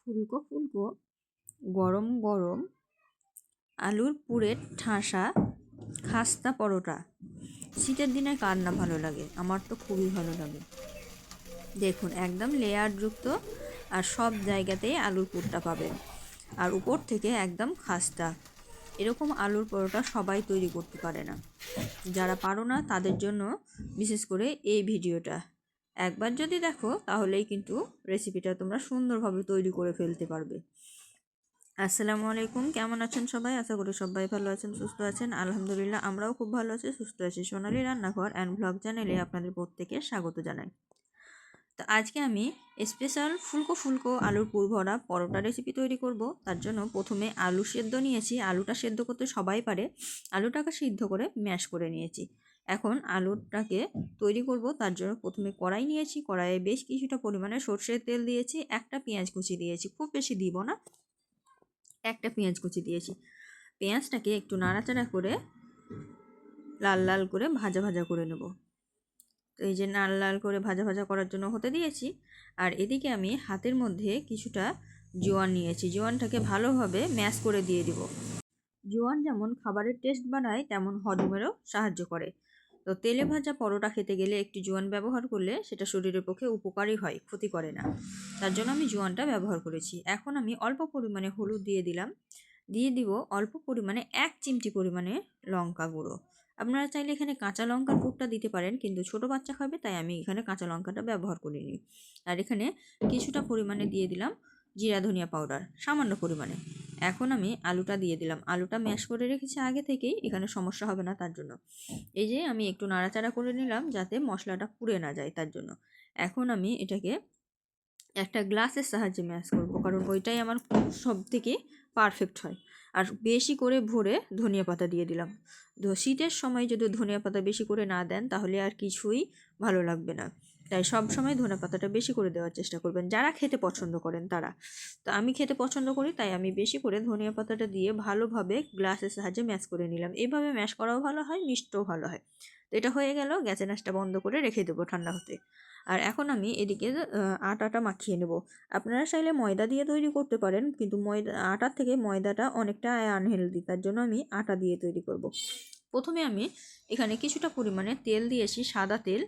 ফুলকো ফুলকো গরম গরম আলুর পুরের ঠাসা খাস্তা পরোটা। শীতের দিনে কার না ভালো লাগে, আমার তো খুবই ভালো লাগে। দেখুন একদম লেয়ারযুক্ত আর সব জায়গাতেই আলুর পুরটা পাবেন, আর উপর থেকে একদম খাস্তা। এরকম আলুর পরোটা সবাই তৈরি করতে পারে না। যারা পারো না তাদের জন্য বিশেষ করে এই ভিডিওটা। একবার যদি দেখো তাহলেই কিন্তু রেসিপিটা তোমরা সুন্দরভাবে তৈরি করে ফেলতে পারবে। আসসালামু আলাইকুম, কেমন আছেন সবাই? আশা করি সবাই ভালো আছেন, সুস্থ আছেন। আলহামদুলিল্লাহ আমরাও খুব ভালো আছি, সুস্থ আছি। সোনালী রান্নাঘর অ্যান্ড ব্লগ চ্যানেলে আপনাদের প্রত্যেকে স্বাগত জানাই। তো আজকে আমি স্পেশাল ফুলকো ফুলকো আলুর পুর ভরা পরোটা রেসিপি তৈরি করব। তার জন্য প্রথমে আলু সেদ্ধ নিয়েছি। আলুটা সেদ্ধ করতে সবাই পারে। আলুটাকে সিদ্ধ করে ম্যাশ করে নিয়েছি। এখন আলুটাকে তৈরি করব, তার জন্য প্রথমে কড়াই নিয়েছি। কড়াইয়ে বেশ কিছুটা পরিমাণে সর্ষের তেল দিয়েছি। একটা পেঁয়াজ কুচি দিয়েছি, খুব বেশি দিব না, একটা পেঁয়াজ কুচি দিয়েছি। পেঁয়াজটাকে একটু নাড়াচাড়া করে লাল লাল করে ভাজা ভাজা করে নেব। তো এই যে লাল লাল করে ভাজা ভাজা করার জন্য হতে দিয়েছি। আর এদিকে আমি হাতের মধ্যে কিছুটা জোয়ান নিয়েছি। জোয়ানটাকে ভালোভাবে ম্যাশ করে দিয়ে দিব। জোয়ান যেমন খাবারের টেস্ট বাড়ায়, তেমন হজমেরও সাহায্য করে। তো তেলে ভাজা পরোটা খেতে গেলে একটু জোয়ান ব্যবহার করলে সেটা শরীরের পক্ষে উপকারী হয়, ক্ষতি করে না। তার জন্য আমি জোয়ানটা ব্যবহার করেছি। এখন আমি অল্প পরিমাণে হলুদ দিয়ে দিলাম। দিয়ে দিব অল্প পরিমাণে 1 চিমটি পরিমাণে লঙ্কা গুঁড়ো। আপনারা চাইলে এখানে কাঁচা লঙ্কার পুরটা দিতে পারেন, কিন্তু ছোট বাচ্চা খাবে তাই আমি এখানে কাঁচা লঙ্কাটা ব্যবহার করিনি। আর এখানে কিছুটা পরিমাণে দিয়ে দিলাম জিরা ধনিয়া পাউডার, সামান্য পরিমাণে। এখন আমি আলুটা দিয়ে দিলাম। আলুটা ম্যাশ করে রেখেছি আগে থেকেই, এখানে সমস্যা হবে না তার জন্য। এই যে আমি একটু নাড়াচাড়া করে নিলাম যাতে মশলাটা পুড়ে না যায় তার জন্য। এখন আমি এটাকে একটা গ্লাসের সাহায্যে ম্যাশ করব, কারণ ওইটাই আমার সব থেকে পারফেক্ট হয়। আর বেশি করে ভরে ধনিয়া পাতা দিয়ে দিলাম। শীতের সময় যদি ধনিয়া পাতা বেশি করে না দেন তাহলে আর কিছুই ভালো লাগবে না। তাই সব সময় ধনিয়া পাতাটা বেশি করে দেওয়ার চেষ্টা করবেন, যারা খেতে পছন্দ করেন তারা। তো আমি খেতে পছন্দ করি তাই আমি বেশি করে ধনিয়া পাতাটা দিয়ে ভালোভাবে গ্লাসের সাহায্যে ম্যাশ করে নিলাম। এইভাবে ম্যাশ করাও ভালো হয়, মিষ্টও ভালো হয়। তো এটা হয়ে গেল, গ্যাসের আঁচটা বন্ধ করে রেখে দেবো ঠান্ডা হতে। আর এখন আমি এদিকে আটাটা মাখিয়ে নেব। আপনারা চাইলে ময়দা দিয়ে তৈরি করতে পারেন, কিন্তু আটার থেকে ময়দাটা অনেকটা আনহেলদি, তার জন্য আমি আটা দিয়ে তৈরি করব। প্রথমে আমি এখানে কিছুটা পরিমাণে তেল দিয়েছি, সাদা তেল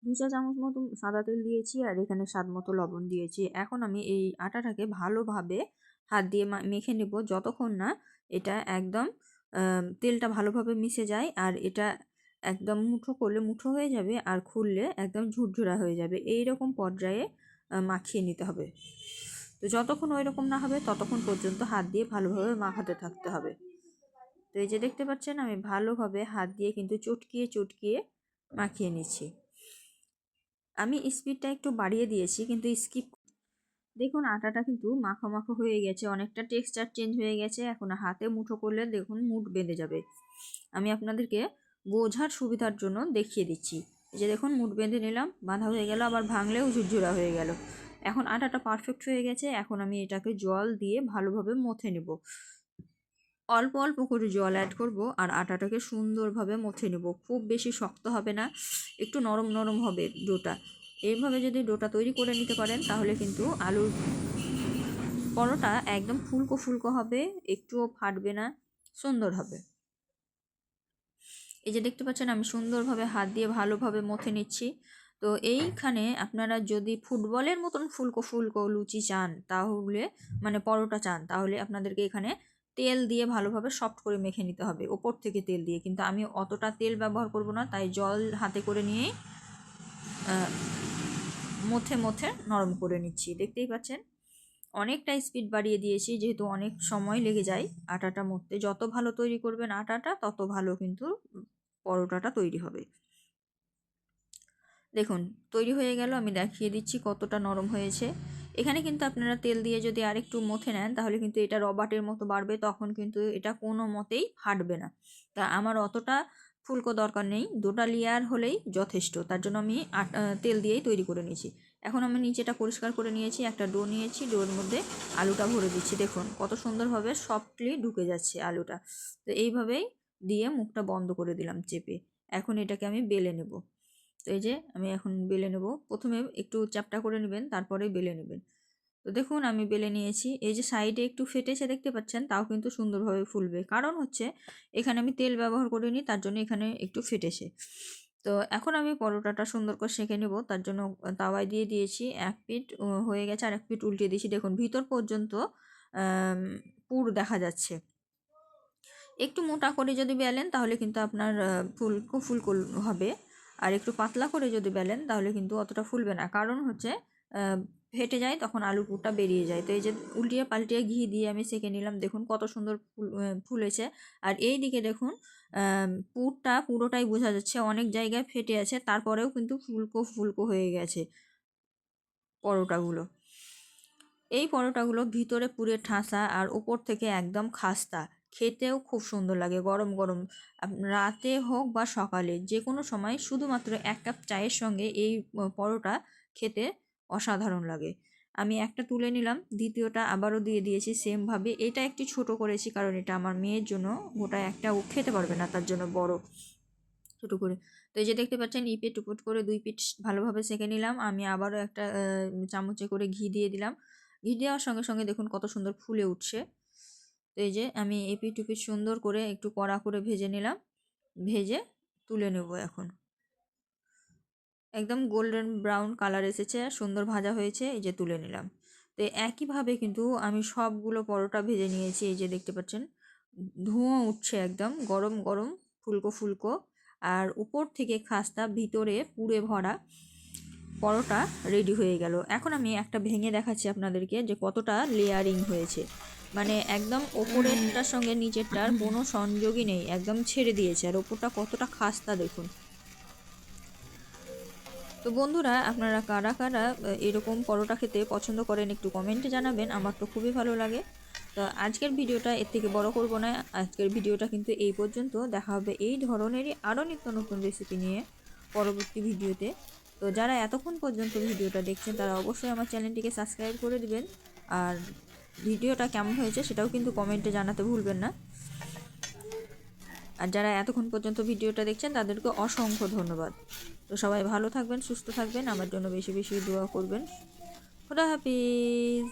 2 চা চামচ মতো সাদা তেল দিয়েছি। আর এখানে স্বাদ মতো লবণ দিয়েছি। এখন আমি এই আটাটাকে ভালোভাবে হাত দিয়ে মেখে নেব, যতক্ষণ না এটা একদম তেলটা ভালোভাবে মিশে যায়। আর এটা একদম মুঠো করলে মুঠো হয়ে যাবে, আর খুললে একদম ঝুরঝুরা হয়ে যাবে। এই রকম পর্যায়ে মাখিয়ে নিতে হবে। তো যতক্ষণ ওই রকম না হবে ততক্ষণ পর্যন্ত হাত দিয়ে ভালোভাবে মাখাতে থাকতে হবে। তো এই যে দেখতে পাচ্ছেন আমি ভালোভাবে হাত দিয়ে কিন্তু চটকিয়ে চটকিয়ে মাখিয়ে নিচ্ছি। আমি স্পিডটা একটু বাড়িয়ে দিয়েছি, কিন্তু দেখুন আটাটা কিন্তু মাখো মাখো হয়ে গেছে, অনেকটা টেক্সচার চেঞ্জ হয়ে গেছে। এখন হাতে মুঠো করলে দেখুন মুঠ বেঁধে যাবে। আমি আপনাদেরকে বোঝার সুবিধার জন্য দেখিয়ে দিচ্ছি। এই যে দেখুন মুঠ বেঁধে নিলাম, বাঁধা হয়ে গেল, আবার ভাঙলেও ঝুরঝুরা হয়ে গেল। এখন আটাটা পারফেক্ট হয়ে গেছে। এখন আমি এটাকে জল দিয়ে ভালোভাবে মথে নেব। অল্প অল্প করে জল অ্যাড করব আর আটাটাকে সুন্দরভাবে মথে নেব। খুব বেশি শক্ত হবে না, একটু নরম নরম হবে ডোটা। এইভাবে যদি ডোটা তৈরি করে নিতে পারেন তাহলে কিন্তু আলুর পরোটা একদম ফুলকো ফুলকো হবে, একটুও ফাটবে না, সুন্দর হবে। এই যে দেখতে পাচ্ছেন আমি সুন্দরভাবে হাত দিয়ে ভালোভাবে মথে নিচ্ছি। তো এইখানে আপনারা যদি ফুটবলের মতন ফুলকো ফুলকো লুচি চান, তাহলে মানে পরোটা চান, তাহলে আপনাদেরকে এখানে তেল দিয়ে ভালোভাবে সফট করে মেখে নিতে হবে, ওপর থেকে তেল দিয়ে। কিন্তু আমি অতটা তেল ব্যবহার করব না, তাই জল হাতে করে নিয়েই মথে মথে নরম করে নিচ্ছি। দেখতেই পাচ্ছেন অনেকটা স্পিড বাড়িয়ে দিয়েছি, যেহেতু অনেক সময় লেগে যায় আটাটা মথতে। যত ভালো তৈরি করবেন আটাটা, তত ভালো কিন্তু পরোটাটা তৈরি হবে। দেখুন তৈরি হয়ে গেল, আমি দেখিয়ে দিচ্ছি কতটা নরম হয়েছে। এখানে কিন্তু আপনারা তেল দিয়ে যদি আরেকটু মথে নেন তাহলে কিন্তু এটা রবার্টের মতো বাড়বে, তখন কিন্তু এটা কোনো মতেই ফাটবে না। তা আমার অতটা ফুলকো দরকার নেই, 2টা লেয়ার হলেই যথেষ্ট। তার জন্য আমি তেল দিয়েই তৈরি করে নিয়েছি। এখন আমি নিচেটা পরিষ্কার করে নিয়েছি, একটা ডো নিয়েছি, ডোর মধ্যে আলুটা ভরে দিচ্ছি। দেখুন কত সুন্দরভাবে সফটলি ঢুকে যাচ্ছে আলুটা। তো এইভাবেই দিয়ে মুখটা বন্ধ করে দিলাম চেপে। এখন এটাকে আমি বেলে নেব। তো এই যে আমি এখন বেলে নেব। প্রথমে একটু চ্যাপ্টা করে নেবেন, তারপরে বেলে নেবেন। তো দেখুন আমি বেলে নিয়েছি, এই যে সাইডে একটু ফেটেছে দেখতে পাচ্ছেন, তাও কিন্তু সুন্দরভাবে ফুলবে, কারণ হচ্ছে এখানে আমি তেল ব্যবহার করিনি, তার জন্য এখানে একটু ফেটেছে। তো এখন আমি পরোটাটা সুন্দর করে সেঁকে নেব, তার জন্য তাওয়ায় দিয়ে দিয়েছি, এক পিঠ হয়ে গেছে আর এক পিঠ উল্টে দিয়েছি। দেখুন ভিতর পর্যন্ত পুর দেখা যাচ্ছে। একটু মোটা করে যদি বেলেন তাহলে কিন্তু আপনার ফুলকো ফুলকো হবে, আর একটু পাতলা করে যদি বেলেন তাহলে কিন্তু অতটা ফুলবে না, কারণ হচ্ছে ফেটে যায় তখন আলুর পুরটা বেরিয়ে যায়। তো এই যে উল্টিয়ে পাল্টিয়ে ঘি দিয়ে আমি সেঁকে নিলাম, দেখুন কত সুন্দর ফুলেছে। আর এই দিকে দেখুন পুরটা পুরোটাই বোঝা যাচ্ছে, অনেক জায়গায় ফেটে আছে, তারপরেও কিন্তু ফুলকো ফুলকো হয়ে গেছে পরোটাগুলো। এই পরোটাগুলো ভিতরে পুরে ঠাসা আর ওপর থেকে একদম খাস্তা, খেতেও খুব সুন্দর লাগে গরম গরম। রাতে হোক বা সকালে যে কোনো সময় শুধুমাত্র 1 কাপ চায়ের সঙ্গে এই পরোটা খেতে অসাধারণ লাগে। আমি একটা তুলে নিলাম, দ্বিতীয়টা আবারও দিয়ে দিয়েছি সেমভাবে। এটা একটু ছোট করেছি কারণ এটা আমার মেয়ের জন্য, গোটা একটা ও খেতে পারবে না, তার জন্য বড় ছোট করে। তো এই যে দেখতে পাচ্ছেন ইপিট উপুট করে 2 পিঠ ভালোভাবে সেঁকে নিলাম। আমি আবারও একটা চামচে করে ঘি দিয়ে দিলাম। ঘি দেওয়ার সঙ্গে সঙ্গে দেখুন কত সুন্দর ফুলে উঠছে। তো এই যে আমি এপিট উপিট সুন্দর করে একটু কড়া করে ভেজে নিলাম, ভেজে তুলে নেব এখন। একদম গোল্ডেন ব্রাউন কালার এসেছে, সুন্দর ভাজা হয়েছে, এই যে তুলে নিলাম। তো একইভাবে কিন্তু আমি সবগুলো পরোটা ভেজে নিয়েছি, এই যে দেখতে পাচ্ছেন ধোঁয়া উঠছে একদম গরম গরম ফুলকো ফুলকো, আর উপর থেকে খাস্তা ভিতরে পুরে ভরা পরোটা রেডি হয়ে গেল। এখন আমি একটা ভেঙে দেখাচ্ছি আপনাদেরকে যে কতটা লেয়ারিং হয়েছে, মানে একদম ওপরেরটার সঙ্গে নিচেরটার কোনো সংযোগই নেই, একদম ছেড়ে দিয়েছে, আর ওপরটা কতটা খাস্তা দেখুন। তো বন্ধুরা আপনারা কারা কারা এরকম পরোটা খেতে পছন্দ করেন একটু কমেন্টে জানাবেন, আমার তো খুবই ভালো লাগে। তো আজকের ভিডিওটা এর থেকে বড় করব না, আজকের ভিডিওটা কিন্তু এই পর্যন্ত। দেখা হবে এই ধরনেরই আরও নিত্য নতুন রেসিপি নিয়ে পরবর্তী ভিডিওতে। তো যারা এতক্ষণ পর্যন্ত ভিডিওটা দেখছেন তারা অবশ্যই আমার চ্যানেলটিকে সাবস্ক্রাইব করে দিবেন, আর ভিডিওটা কেমন হয়েছে সেটাও কিন্তু কমেন্টে জানাতে ভুলবেন না। আর যারা এতক্ষণ পর্যন্ত ভিডিওটা দেখছেন তাদেরকে অসংখ্য ধন্যবাদ। তো সবাই ভালো থাকবেন, সুস্থ থাকবেন, আমার জন্য বেশি বেশি দোয়া করবেন। খোদা হাফিজ।